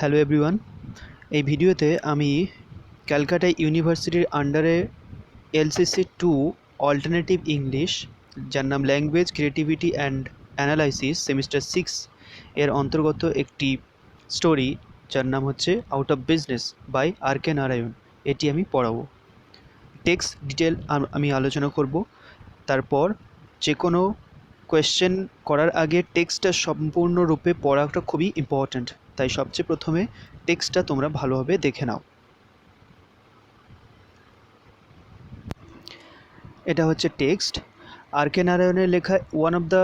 Hello everyone, এই ভিডিওতে আমি ক্যালকাটা ইউনিভার্সিটির আন্ডারে এলসিসি 2 অল্টারনেটিভ ইংলিশ, যার নাম language creativity and analysis semester 6 এর অন্তর্গত একটি স্টোরি যার নাম হচ্ছে out of business by R K Narayan. এটি আমি পড়াবো। টেক্সট ডিটেল আমি আলোচনা করব। তারপর যে কোনো কোয়েশ্চেন করার আগে টেক্সটটা সম্পূর্ণরূপে পড়াটা খুবই ইম্পর্ট্যান্ট, তাই সবচেয়ে প্রথমে টেক্সটটা তোমরা ভালোভাবে দেখে নাও। এটা হচ্ছে টেক্সট। আর কে নারায়ণের লেখা one of the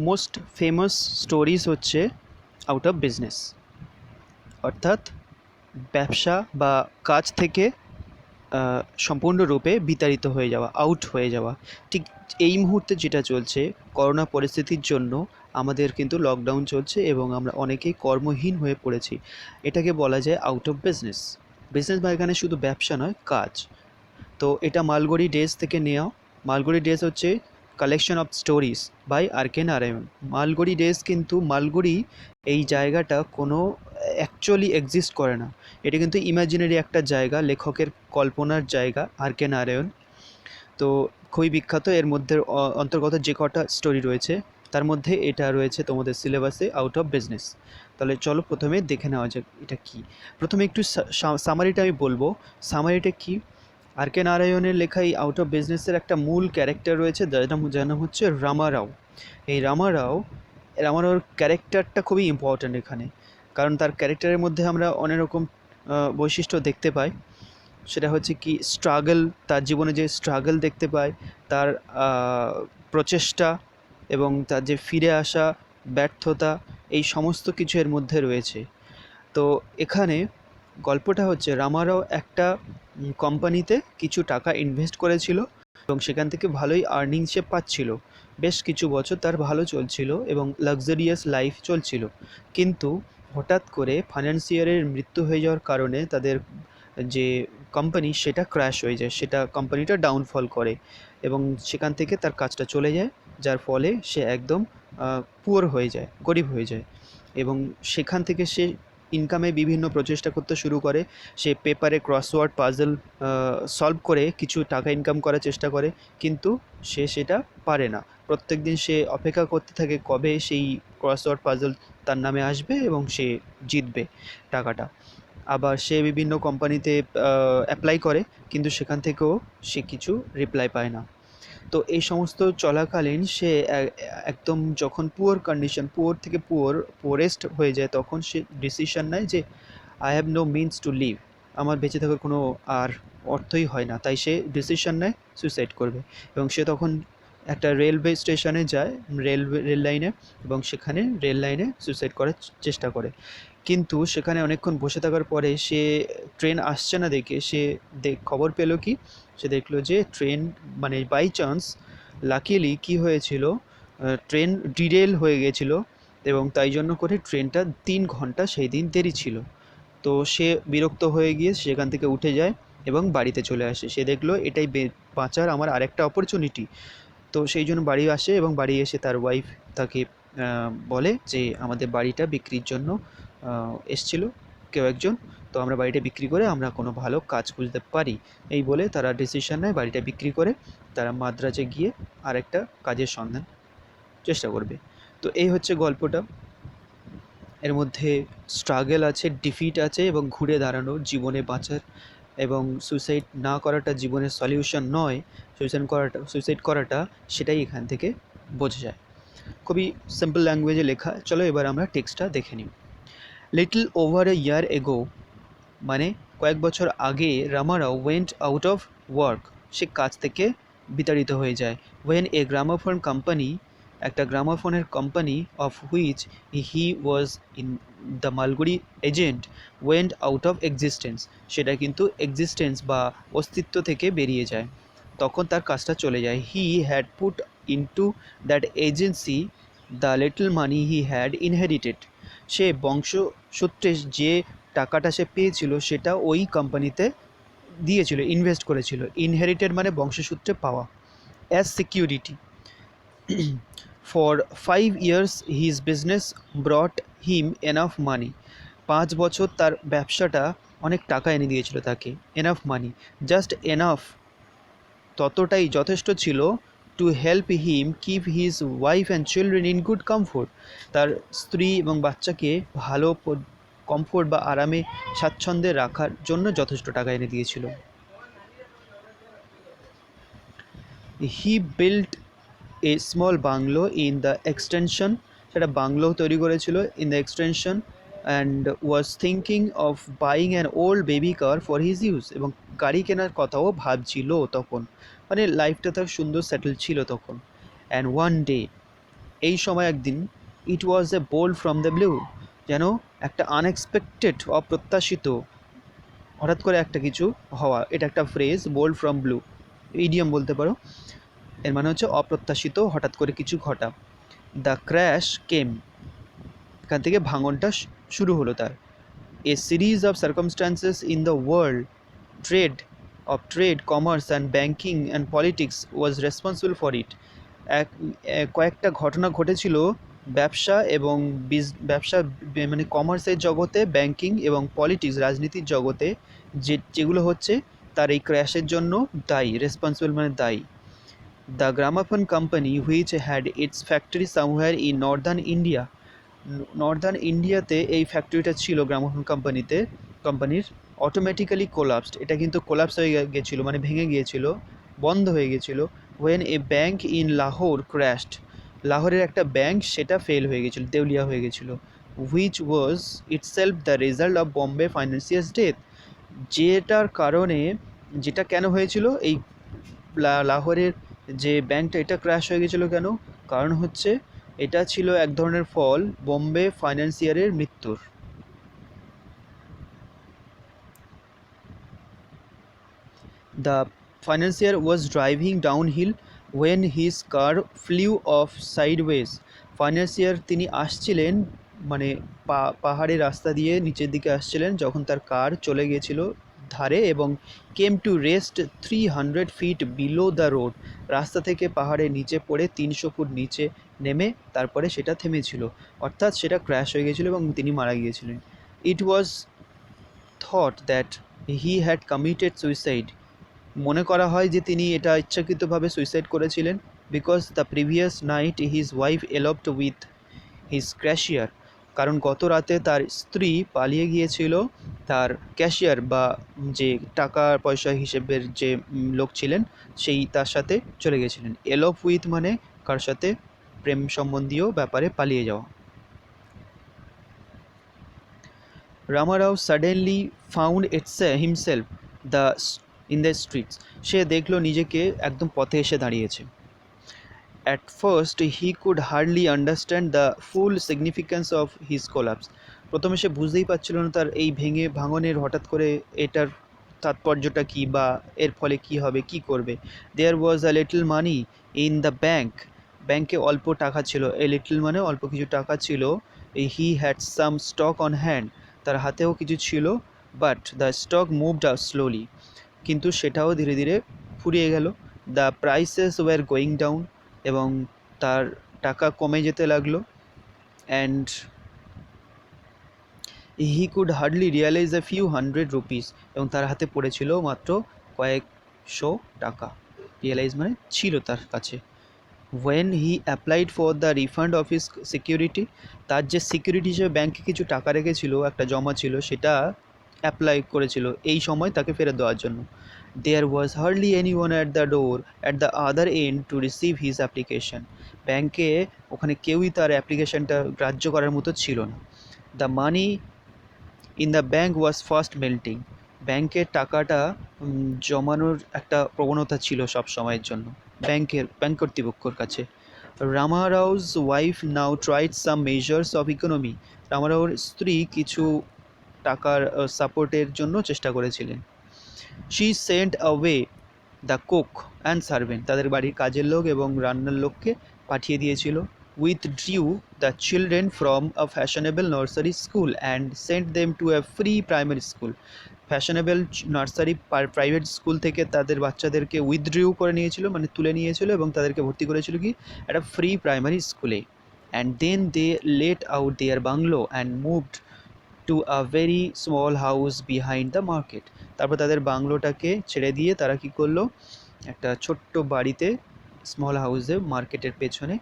most famous stories হচ্ছে আউট অফ বিজনেস, অর্থাৎ ব্যবসা বা কাজ থেকে সম্পূর্ণরূপে বিতাড়িত হয়ে যাওয়া, আউট হয়ে যাওয়া। ঠিক এই মুহূর্তে যেটা চলছে, করোনা পরিস্থিতির জন্য আমাদের কিন্তু লকডাউন চলছে এবং আমরা অনেকেই কর্মহীন হয়ে পড়েছি। এটাকে বলা যায় আউট অফ বিজনেস। বিজনেস বা এখানে শুধু ব্যবসা নয়, কাজ। তো এটা মালগুড়ি ডেজ থেকে নেওয়া। মালগুড়ি ডেজ হচ্ছে collection of stories by R K Narayan. Malgudi days কিন্তু মালগুড়ি এই জায়গাটা কোনো অ্যাকচুয়ালি এক্সিস্ট করে না, এটা কিন্তু ইমাজিনারি একটা জায়গা, লেখকের কল্পনার জায়গা আর কে নারায়ণ। তো খুবই বিখ্যাত। এর মধ্যে অন্তর্গত যে কটা স্টোরি রয়েছে তার মধ্যে এটা রয়েছে তোমাদের সিলেবাসে, আউট অফ বিজনেস। তাহলে চলো প্রথমে দেখে নেওয়া যাক এটা কী। প্রথমে একটু সামারিটা আমি বলবো। সামারিটা কী? আর কে নারায়ণের লেখা এই আউট অফ বিজনেসের একটা মূল ক্যারেক্টার রয়েছে যার নাম হচ্ছে রামারাও। এই রামারাওর ক্যারেক্টারটা খুবই ইম্পর্ট্যান্ট এখানে, কারণ তার ক্যারেক্টারের মধ্যে আমরা অনেক রকম বৈশিষ্ট্য দেখতে পাই। সেটা হচ্ছে কি স্ট্রাগল, তার জীবনে যে স্ট্রাগল দেখতে পাই, তার প্রচেষ্টা এবং তার যে ফিরে আসা, ব্যর্থতা, এই সমস্ত কিছু এর মধ্যে রয়েছে। তো এখানে গল্পটা হচ্ছে রামারাও একটা কোম্পানিতে কিছু টাকা ইনভেস্ট করেছিল এবং সেখান থেকে ভালোই আর্নিং সে পাচ্ছিল। বেশ কিছু বছর তার ভালো চলছিল এবং লাক্সারিয়াস লাইফ চলছিল, কিন্তু হঠাৎ করে ফাইন্যান্সিয়ারের মৃত্যু হয়ে যাওয়ার কারণে তাদের যে কোম্পানি সেটা ক্র্যাশ হয়ে যায়, সেটা কোম্পানিটা ডাউনফল করে এবং সেখান থেকে তার কাজটা চলে যায়, যার ফলে সে একদম পুয়ার হয়ে যায়, গরিব হয়ে যায়। এবং সেখান থেকে সে ইনকামে বিভিন্ন প্রচেষ্টা করতে শুরু করে। সে পেপারে ক্রসওয়ার্ড পাজল সলভ করে কিছু টাকা ইনকাম করার চেষ্টা করে, কিন্তু সে সেটা পারে না। প্রত্যেক দিন সে অপেক্ষা করতে থাকে কবে সেই ক্রসওয়ার্ড পাজল তার নামে আসবে এবং সে জিতবে টাকাটা। আবার সে বিভিন্ন কোম্পানিতে অ্যাপ্লাই করে, কিন্তু সেখান থেকেও সে কিছু রিপ্লাই পায় না। তো এই সমস্ত চলাকালীন সে একদম যখন পুয়ার থেকে পুয়ারেস্ট হয়ে যায়, তখন সে ডিসিশন নেয় যে I have no means to live, আমার বেঁচে থাকার কোনো আর অর্থই হয় না। তাই সে ডিসিশন নেয় সুইসাইড করবে এবং সে তখন একটা রেলওয়ে স্টেশনে যায়, রেল লাইনে, এবং সেখানে রেল লাইনে সুইসাইড করার চেষ্টা করে। কিন্তু সেখানে অনেকক্ষণ বসে থাকার পরে সে ট্রেন আসছে না দেখে সে খবর পেল কি, সে দেখলো যে ট্রেন মানে বাই চান্স লাকিলি কী হয়েছিল, ট্রেন ডিরেল হয়ে গেছিলো এবং তাই জন্য করে ট্রেনটা 3 ঘন্টা সেই দিন দেরি ছিল। তো সে বিরক্ত হয়ে গিয়ে সেখান থেকে উঠে যায় এবং বাড়িতে চলে আসে। সে দেখলো এটাই বাঁচার আমার আরেকটা অপরচুনিটি। তো সেই জন্য বাড়ি আসে এবং বাড়ি এসে তার ওয়াইফ তাকে বলে যে আমাদের বাড়িটা বিক্রির জন্য এসছিল কেউ একজন, তো আমরা বাড়িটা বিক্রি করে আমরা কোনো ভালো কাজ খুঁজতে পারি। এই বলে তারা ডিসিশন নেয় বাড়িটা বিক্রি করে তারা মাদ্রাজে গিয়ে আরেকটা কাজের সন্ধান চেষ্টা করবে। তো এই হচ্ছে গল্পটা। এর মধ্যে স্ট্রাগল আছে, ডিফিট আছে এবং ঘুরে দাঁড়ানো, জীবনে বাঁচার এবং সুইসাইড না করাটা জীবনের সলিউশন নয়, সুইসাইড করাটা সেটাই এখান থেকে বোঝা যায়। খুবই সিম্পল ল্যাঙ্গুয়েজে লেখা। চলো এবার আমরা টেক্সটটা দেখে নিই। লিটল ওভার এ ইয়ার এগো, মানে কয়েক বছর আগে Rama Rao went out of work, সে কাজ থেকে বিতাড়িত হয়ে যায়। ওয়েন এ গ্রামোফোন কোম্পানি, একটা গ্রামোফোনের company of which he was in the Malgudi agent went out of existence, সেটা কিন্তু এক্সিস্টেন্স বা অস্তিত্ব থেকে বেরিয়ে যায়, তখন তার কাজটা চলে যায়। He had put into that agency the little money he had inherited, সে বংশসূত্রে যে টাকাটা সে পেয়েছিল সেটা ওই কোম্পানিতে দিয়েছিল, ইনভেস্ট করেছিল। ইনহেরিটেড মানে বংশসূত্রে পাওয়া। As security for 5 years his business ব্রট him enough money, 5 বছর তার ব্যবসাটা অনেক টাকা এনে দিয়েছিল তাকে, এনাফ মানি, জাস্ট এনাফ, ততটাই যথেষ্ট ছিল to help him keep his wife and children in good comfort, তার স্ত্রী এবং বাচ্চাকে ভালো কমফোর্ট বা আরামে স্বাচ্ছন্দ্যে রাখার জন্য যথেষ্ট টাকা এনে দিয়েছিল। He built a small bungalow in the extension, সেটা বাংলো তৈরি করেছিল in the extension, and was thinking of buying an old baby car for his use, এবং গাড়ি কেনার কথাও ভাবছিল তখন, মানে লাইফটা তার সুন্দর সেটেল ছিল তখন। অ্যান্ড ওয়ান ডে, এই সময় একদিন, ইট ওয়াজ এ বোল্ড ফ্রম দ্য ব্লু, যেন একটা আনএক্সপেক্টেড, অপ্রত্যাশিত, হঠাৎ করে একটা কিছু হওয়া, এটা একটা phrase, bold from blue, idiom বলতে পারো, এর মানে হচ্ছে অপ্রত্যাশিত, হঠাৎ করে কিছু ঘটা। দ্য ক্র্যাশ কেম, এখান থেকে ভাঙনটা শুরু হলো তার। A series of circumstances in the world trade, commerce and banking and politics was responsible for it, কয়েকটা ঘটনা ঘটেছিল ব্যবসা এবং ব্যবসা মানে কমার্সের জগতে, ব্যাঙ্কিং এবং পলিটিক্স, রাজনীতির জগতে, যেগুলো হচ্ছে তার এই ক্র্যাশের জন্য দায়ী, রেসপন্সিবল মানে দায়ী। The gramophone company which had it's factory somewhere in Northern India, Northern ইন্ডিয়াতে এই ফ্যাক্টরিটা ছিল গ্রামোফোন কোম্পানির, অটোমেটিক্যালি কোলাপসড, এটা কিন্তু কোলাপস হয়ে গেছিলো, মানে ভেঙে গিয়েছিল, বন্ধ হয়ে গেছিলো। When a bank in Lahore crashed, লাহোরের একটা ব্যাঙ্ক সেটা ফেল হয়ে গেছিলো, দেউলিয়া হয়ে গেছিলো। Which was itself the result of Bombay financier's death, যেটার কারণে, যেটা কেন হয়েছিল, এই লাহোরের যে ব্যাঙ্কটা, এটা ক্র্যাশ হয়ে গেছিলো কেন, কারণ হচ্ছে এটা ছিল এক ধরনের ফল বোম্বে ফাইন্যান্সিয়ারের মৃত্যুর। The financier was driving downhill when his car flew off sideways, financier তিনি আসছিলেন, মানে পাহাড়ের রাস্তা দিয়ে নিচের দিকে আসছিলেন, যখন তার কার চলে গিয়েছিল ধারে, এবং came to rest 300 feet below the road, রাস্তা থেকে পাহাড়ের নিচে পড়ে 300 ফুট নিচে নেমে তারপরে সেটা থেমেছিল, অর্থাৎ সেটা ক্র্যাশ হয়ে গিয়েছিল এবং তিনি মারা গিয়েছিলেন। It was thought that he had committed suicide, মনে করা হয় যে তিনি এটা ইচ্ছাকৃতভাবে সুইসাইড করেছিলেন, because the previous night his wife eloped with his cashier, কারণ গত রাতে তার স্ত্রী পালিয়ে গিয়েছিল তার ক্যাশিয়ার বা যে টাকা পয়সা হিসেবের যে লোক ছিলেন, সেই তার সাথে চলে গেছিলেন। এলপ উইথ মানে কার সাথে, প্রেম সম্বন্ধীয় ব্যাপারে পালিয়ে যাওয়া। Rama Rao suddenly found himself the in the streets, সে দেখলো নিজেকে একদম পথে এসে দাঁড়িয়েছে। At first he could hardly understand the full significance of his collapse, প্রথমে সে বুঝতেই পারছিল না তার এই ভাঙনের হঠাৎ করে এটার তাৎপর্যটা কী, বা এর ফলে কী হবে, কী করবে। There was a little money in the bank, ব্যাঙ্কে অল্প টাকা ছিল, এ লিটল মানে অল্প কিছু টাকা ছিল। He had some stock on hand, তার হাতেও কিছু ছিল, but the stock moved out slowly, কিন্তু সেটাও ধীরে ধীরে ফুরিয়ে গেল। The prices were going down, এবং তার টাকা কমে যেতে লাগলো। And he could hardly realise a few hundred rupees, এবং তার হাতে পড়েছিল মাত্র কয়েকশো টাকা, রিয়ালাইজ মানে ছিল তার কাছে। When he applied for the refund of his security, তার যে সিকিউরিটি হিসেবে ব্যাঙ্কে কিছু টাকা রেখেছিল, একটা জমা ছিল, সেটা অ্যাপ্লাই করেছিল এই সময় তাকে ফেরত দেওয়ার জন্য। There was hardly any one at the door at the other end to receive his application, ব্যাঙ্কে ওখানে কেউই তার অ্যাপ্লিকেশনটা গ্রাহ্য করার মতো ছিল না। The money in the bank was fast melting, ব্যাঙ্কের টাকাটা জমানোর একটা প্রবণতা ছিল সব সময়ের জন্য ব্যাঙ্ক কর্তৃপক্ষর কাছে। Rama Rao's wife now tried some measures of economy, রামারাওর স্ত্রী কিছু টাকার সাপোর্টের জন্য চেষ্টা করেছিলেন। She sent away the cook and servant, তাদের বাড়ির কাজের লোক এবং রান্নার লোককে পাঠিয়ে দিয়েছিল। withdrew the children from a fashionable nursery school and sent them to a free primary school, fashionable nursery private school থেকে তাদের বাচ্চাদেরকে উইথড্রিউ করে নিয়েছিল, মানে তুলে নিয়েছিল, এবং তাদেরকে ভর্তি করেছিল কি একটা ফ্রি প্রাইমারি স্কুলে। And then they let out their bungalow and moved to a very small house behind the market. তারপর তাদের বাংলোটাকে ছেড়ে দিয়ে তারা কী করলো, একটা ছোট্ট বাড়িতে, স্মল হাউসে মার্কেটের পেছনে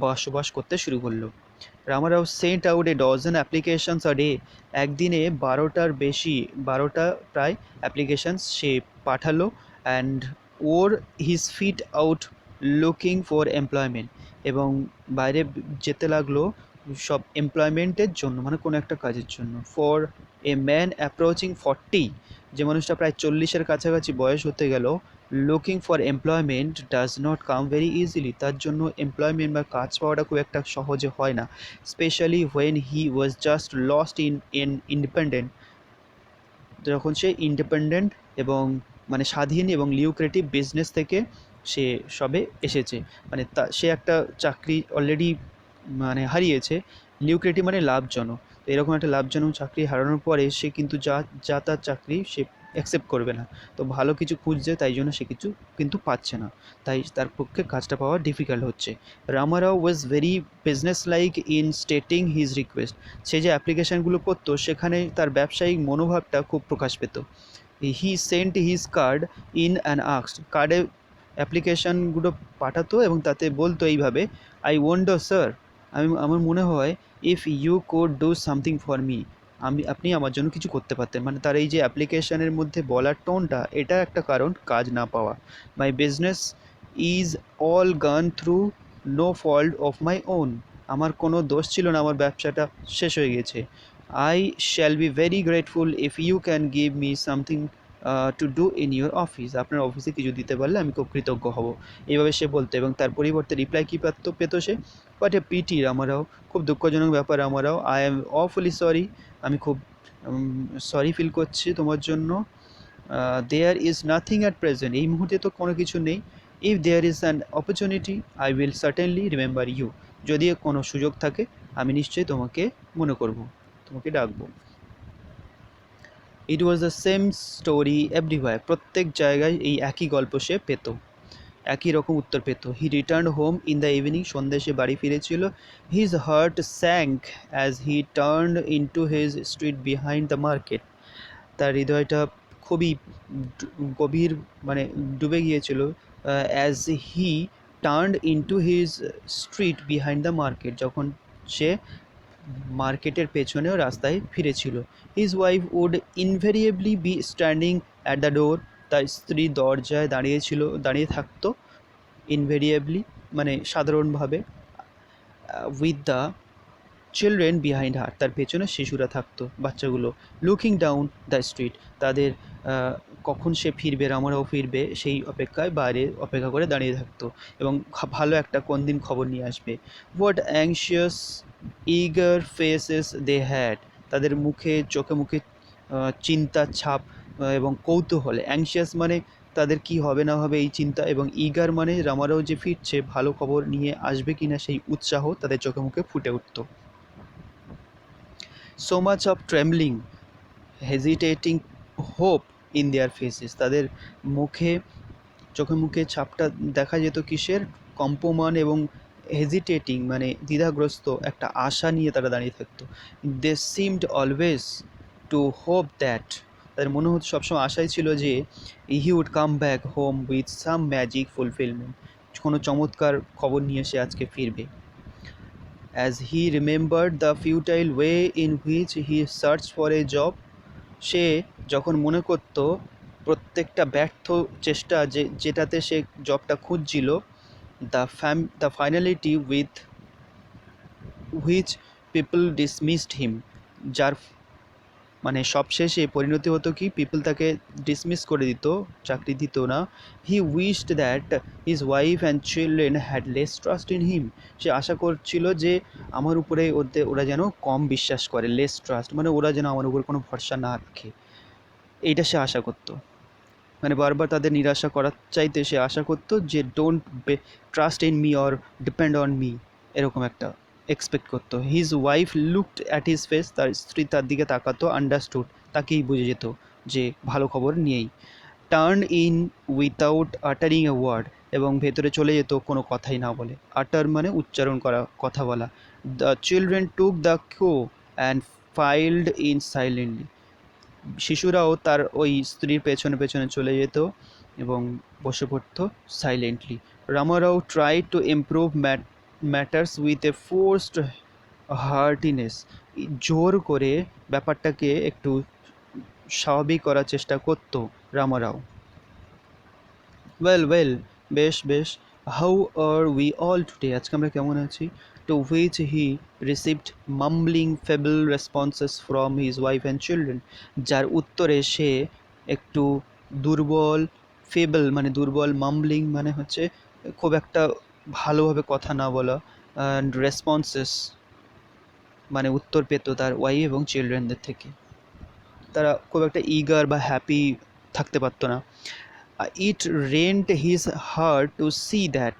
বসবাস করতে শুরু করলো। Ramarao sent out A dozen applications a day. একদিনে 12টার বেশি, 12টা প্রায় অ্যাপ্লিকেশানস সে পাঠালো। And or his fit out looking for employment, এবং বাইরে যেতে লাগলো সব এমপ্লয়মেন্টের জন্য, মানে কোনো একটা কাজের জন্য। ফর এ ম্যান অ্যাপ্রোচিং 40, যে মানুষটা প্রায় 40-এর কাছাকাছি বয়স হতে গেল, looking for employment does not come very easily, তার জন্য এমপ্লয়মেন্ট বা কাজ পাওয়াটা খুব একটা সহজে হয় না। Specially when he was just lost in independent, যখন সে ইন্ডিপেন্ডেন্ট এবং মানে স্বাধীন এবং লিউক্রেটিভ বিজনেস থেকে সে সবে এসেছে, মানে সে একটা চাকরি অলরেডি মানে হারিয়েছে। লিউক্রেটিভ মানে লাভজনক, তো এরকম একটা লাভজনক চাকরি হারানোর পরে সে কিন্তু যা তার চাকরি সে অ্যাকসেপ্ট করবে না, তো ভালো কিছু খুঁজছে, তাই জন্য সে কিছু কিন্তু পাচ্ছে না, তাই তার পক্ষে কাজটা পাওয়া ডিফিকাল্ট হচ্ছে। Rama Rao was very businesslike in stating his request, সে যে অ্যাপ্লিকেশানগুলো করতো সেখানে তার ব্যবসায়িক মনোভাবটা খুব প্রকাশ পেত। He sent his card in and asked, কার্ডে অ্যাপ্লিকেশানগুলো পাঠাতো এবং তাতে বলতো এইভাবে, আই ওয়ান্ডার স্যার, আমার মনে হয়, if you could do something for me, আপনি আমার জন্য কিছু করতে পারতেন। মানে তার এই যে অ্যাপ্লিকেশানের মধ্যে বলার টোনটা, এটা একটা কারণ কাজ না পাওয়া। My business is all gone through, no fault of my own, আমার কোনো দোষ ছিল না, আমার ব্যবসাটা শেষ হয়ে গেছে। I shall be very grateful if you can give me something to do in your office, আপনার অফিসে কিছু দিতে পারলে আমি খুব কৃতজ্ঞ হব, এইভাবে সে বলতো। এবং তার পরিবর্তে রিপ্লাই কী পেতো সে, বাট এ পিটি রামারাও, খুব দুঃখজনক ব্যাপার Ramarao, I am awfully sorry, আমি খুব সরি ফিল করছি তোমার জন্য। There is nothing at present, এই মুহূর্তে তো কোনো কিছু নেই। If there is an opportunity I will certainly remember you, যদি কোনো সুযোগ থাকে আমি নিশ্চয়ই তোমাকে মনে করব, তোমাকে ডাকবো। It was the same story everywhere, প্রত্যেক জায়গায় এই একই গল্প সে পেত, একই রকম উত্তর পেত। He return home in the evening, সন্ধ্যে সে বাড়ি ফিরেছিল। His heart sank as he turn into his street behind the market, তার হৃদয়টা খুবই গভীর মানে ডুবে গিয়েছিল। As he turned into his street behind the market, যখন সে মার্কেটের পেছনেও রাস্তায় ফিরেছিল। His wife would invariably be standing at the door, তার স্ত্রী দরজায় দাঁড়িয়ে থাকতো, ইনভেরিয়েবলি মানে সাধারণভাবে, উইথ দ্য চিলড্রেন বিহাইন্ড হার, তার পেছনে শিশুরা থাকতো, বাচ্চাগুলো, লুকিং ডাউন দ্য স্ট্রিট, তাদের কখন সে ফিরবে, রামারাও ফিরবে সেই অপেক্ষায় বাইরে অপেক্ষা করে দাঁড়িয়ে থাকতো, এবং ভালো একটা কোন দিন খবর নিয়ে আসবে। What anxious eager faces they had, তাদের চোখে মুখে চিন্তার ছাপ এবং কৌতূহল। অ্যাংশিয়াস মানে তাদের কি হবে না হবে এই চিন্তা, এবং ইগার মানে রামারাও যে ফিরছে ভালো খবর নিয়ে আসবে কিনা সেই উৎসাহ তাদের চোখে মুখে ফুটে উঠত। so much of trembling, hesitating hope in their faces, তাদের চোখে মুখে ছাপটা দেখা যেত কিসের, কম্পমান এবং হেজিটেটিং মানে দ্বিধাগ্রস্ত একটা আশা নিয়ে তারা দাঁড়িয়ে থাকতো। They seemed always to hope that, তাদের মনে হতো সবসময় আশাই ছিল যে he would come back home with some magic fulfilment, কোনো চমৎকার খবর নিয়ে সে আজকে ফিরবে। as he remembered the futile way in which he searched for a job, সে যখন মনে করত প্রত্যেকটা ব্যর্থ চেষ্টা যেটাতে সে জবটা খুঁজছিল, the finality with which people dismissed him, যার মানে সবশেষে পরিণতি হতো কি, পিপল তাকে ডিসমিস করে দিত, চাকরি দিত না। He wished that his wife and children had less trust in him, সে আশা করছিল যে আমার উপরে ওরা যেন কম বিশ্বাস করে, লেস ট্রাস্ট মানে ওরা যেন আমার উপর কোনো ভরসা না রাখে, এইটা সে আশা করতো। মানে বারবার তাদের নিরাশা করার চাইতে সে আশা করতো যে don't trust in me or depend on me, এরকম একটা এক্সপেক্ট করতো। His wife looked at his face, তার স্ত্রী তার দিকে তাকাতো, আন্ডারস্টুড, তাকেই বুঝে যেত যে ভালো খবর নিয়েই। Turn in without uttering a word, এবং ভেতরে চলে যেত কোনো কথাই না বলে, আটার মানে উচ্চারণ করা, কথা বলা। The children took the co and filed in silently. শিশুরাও তার ওই স্ত্রীর পেছনে পেছনে চলে যেত এবং বসে পড়তো silently. Ramarao tried to improve matters with a forced heartiness. জোর করে ব্যাপারটাকে একটু স্বাভাবিক করার চেষ্টা করতো রামারাও। ওয়েল বেশ বেশ, how are we all today, আজকে আমরা কেমন আছি? To which he received mumbling feeble responses from his wife and children, যার উত্তরে সে একটু দুর্বল, ফেবল মানে দুর্বল, মাম্বলিং মানে হচ্ছে খুব একটা ভালোভাবে কথা না বলা, অ্যান্ড রেসপন্সেস মানে উত্তর পেত তার ওয়াইফ এবং চিলড্রেনদের থেকে। তারা খুব একটা ইগার বা হ্যাপি থাকতে পারতো না। It rent his heart to see that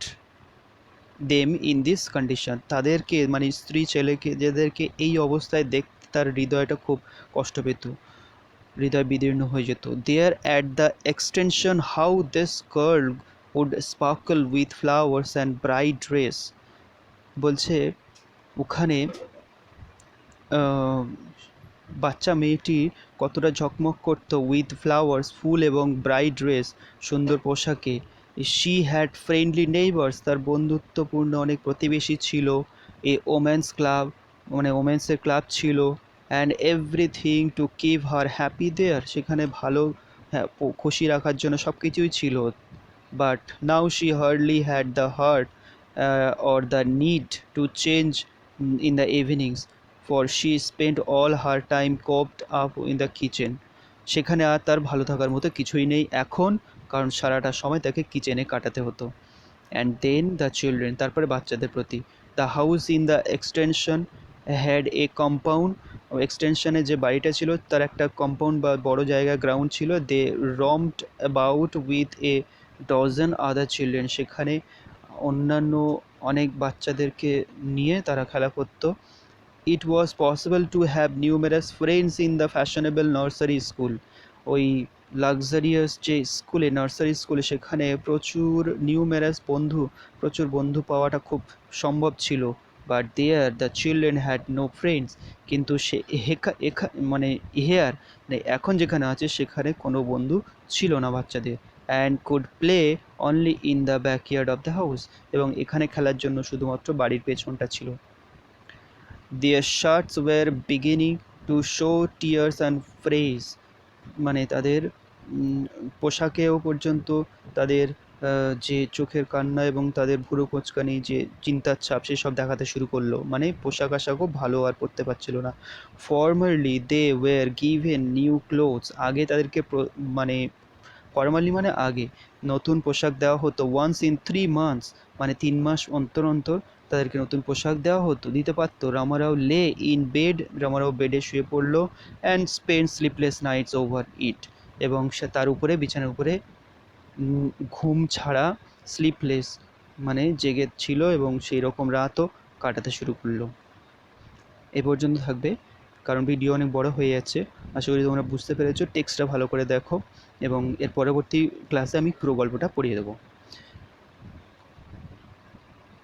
them in this condition, তাদেরকে মানে স্ত্রী ছেলেকে যাদেরকে এই অবস্থায় দেখতে তার হৃদয়টা খুব কষ্ট পেত, হৃদয় বিদীর্ণ হয়ে যেত। There at the extension how this girl would sparkle with flowers and bright dress, বলছে ওখানে বাচ্চা মেয়েটি কতটা ঝকমক করতো উইথ ফ্লাওয়ার্স, ফুল এবং ব্রাইট ড্রেস, সুন্দর পোশাকে। শি হ্যাড ফ্রেন্ডলি নেইবার্স, তার বন্ধুত্বপূর্ণ অনেক প্রতিবেশী ছিল। এ ওমেন্স ক্লাব মানে ওমেন্সের ক্লাব ছিল। And everything to keep her happy there, সেখানে ভালো হ্যাঁ খুশি রাখার জন্য সব কিছুই ছিল। But now she hardly had the heart or the need to change in the evenings, for she spent all her time cooped up in the kitchen. সেখানে আর তার ভালো থাকার মতো কিছুই নেই এখন, কারণ সারাটা সময় তাকে কিচেনে কাটাতে হতো। অ্যান্ড দেন দ্য চিলড্রেন, তারপরে বাচ্চাদের প্রতি। The house in the extension had a compound, এক্সটেনশনে যে বাড়িটা ছিল তার একটা কম্পাউন্ড বা বড় জায়গা গ্রাউন্ড ছিল। They roamed about with a dozen other children, সেখানে অন্যান্য অনেক বাচ্চাদেরকে নিয়ে তারা খেলা করতো। It was possible to have numerous friends in the fashionable nursery school, ওই লাক্সারিয়াস যে স্কুলে নার্সারি স্কুলে সেখানে প্রচুর বন্ধু পাওয়াটা খুব সম্ভব ছিল। But there the children had no friends, কিন্তু সে মানে হেয়ার মানে এখন যেখানে আছে সেখানে কোনো বন্ধু ছিল না বাচ্চাদের। And could play only in the backyard of the house, এবং এখানে খেলার জন্য শুধুমাত্র বাড়ির পেছনটা ছিল। Their shirts were beginning to show tears and frays, মানে তাদের পোশাকেও পর্যন্ত তাদের যে চোখের কান্না এবং তাদের ভুরু কোঁচকানি, যে চিন্তার ছাপ সেসব দেখাতে শুরু করলো, মানে পোশাক আশাকও ভালো আর পরতে পারছিল না। Formerly they were given new clothes, আগে তাদেরকে মানে ফর্মালি মানে আগে নতুন পোশাক দেওয়া হতো। ওয়ান্স ইন 3 months, মানে 3 মাস অন্তর অন্তর তাদেরকে নতুন পোশাক দেওয়া হতো, দিতে পারতো। রামারাও লে ইন বেড, রামারাও বেডে শুয়ে পড়লো। And spend sleepless nights over it, এবং সে তার উপরে বিছানার উপরে ঘুম ছাড়া, স্লিপলেস মানে জেগে ছিল এবং সেই রকম রাতও কাটাতে শুরু করলো। এ পর্যন্ত থাকবে, কারণ ভিডিও অনেক বড় হয়ে যাচ্ছে। আশা করি তোমরা বুঝতে পেরেছো। টেক্সটটা ভালো করে দেখো এবং এর পরবর্তী ক্লাসে আমি পুরো গল্পটা পড়িয়ে দেবো।